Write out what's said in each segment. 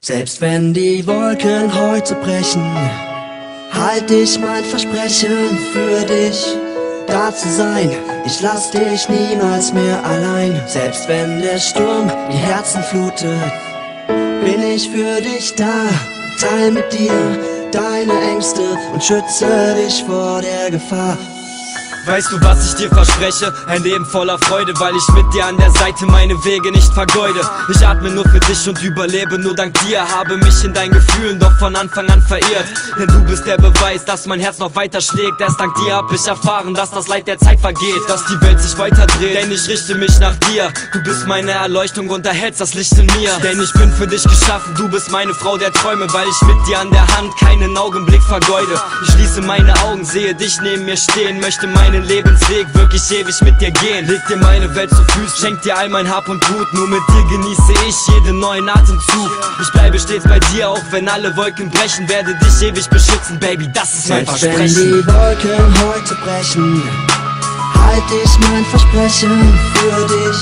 Selbst wenn die Wolken heute brechen, halt ich mein Versprechen für dich, da zu sein. Ich lass dich niemals mehr allein. Selbst wenn der Sturm die Herzen flutet, bin ich für dich da. Teil mit dir deine Ängste und schütze dich vor der Gefahr. Weißt du, was ich dir verspreche? Ein Leben voller Freude, weil ich mit dir an der Seite meine Wege nicht vergeude. Ich atme nur für dich und überlebe nur dank dir. Habe mich in deinen Gefühlen doch von Anfang an verirrt. Denn du bist der Beweis, dass mein Herz noch weiter schlägt. Erst dank dir hab ich erfahren, dass das Leid der Zeit vergeht, dass die Welt sich weiter dreht, denn ich richte mich nach dir. Du bist meine Erleuchtung und erhältst das Licht in mir. Denn ich bin für dich geschaffen, du bist meine Frau der Träume, weil ich mit dir an der Hand keinen Augenblick vergeude. Ich schließe meine Augen, sehe dich neben mir stehen, möchte meinen Lebensweg wirklich ewig mit dir gehen. Leg dir meine Welt zu Füßen, schenk dir all mein Hab und Gut. Nur mit dir genieße ich jeden neuen Atemzug. Ich bleibe stets bei dir, auch wenn alle Wolken brechen. Werde dich ewig beschützen, Baby, das ist mein Versprechen. Wenn die Wolken heute brechen, halt ich mein Versprechen für dich,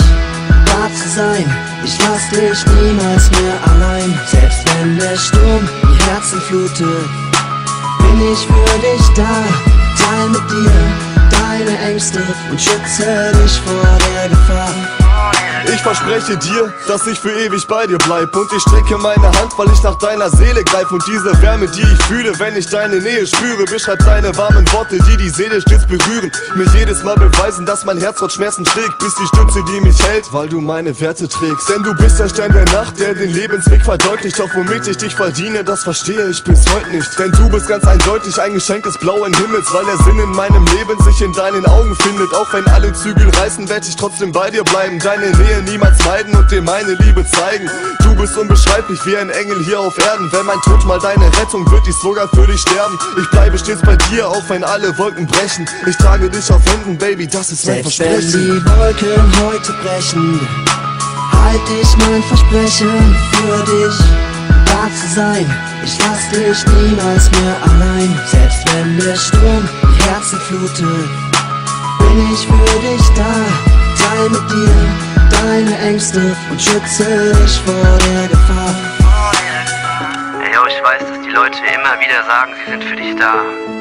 da zu sein. Ich lass dich niemals mehr allein. Selbst wenn der Sturm die Herzen flutet, bin ich für dich da. Teil mit dir deine Ängste und schütze dich vor der Gefahr. Ich verspreche dir, dass ich für ewig bei dir bleib. Und ich strecke meine Hand, weil ich nach deiner Seele greif. Und diese Wärme, die ich fühle, wenn ich deine Nähe spüre, beschreibt deine warmen Worte, die die Seele stets berühren. Mich jedes Mal beweisen, dass mein Herz trotz Schmerzen schlägt. Bist die Stütze, die mich hält, weil du meine Werte trägst. Denn du bist der Stern der Nacht, der den Lebensweg verdeutlicht. Doch womit ich dich verdiene, das verstehe ich bis heute nicht. Denn du bist ganz eindeutig ein Geschenk des blauen Himmels, weil der Sinn in meinem Leben sich in deinen Augen findet. Auch wenn alle Zügel reißen, werd ich trotzdem bei dir bleiben. Deine Nähe niemals meiden und dir meine Liebe zeigen. Du bist unbeschreiblich wie ein Engel hier auf Erden. Wenn mein Tod mal deine Rettung wird, ich sogar für dich sterben. Ich bleibe stets bei dir, auch wenn alle Wolken brechen. Ich trage dich auf Händen, Baby, das ist mein Versprechen. Selbst wenn die Wolken heute brechen, halt ich mein Versprechen für dich, da zu sein. Ich lass dich niemals mehr allein. Selbst wenn der Sturm die Herzen flutet, bin ich für dich da. Teil mit dir deine Ängste und schütze dich vor der Gefahr. Ey, yo, ich weiß, dass die Leute immer wieder sagen, sie sind für dich da.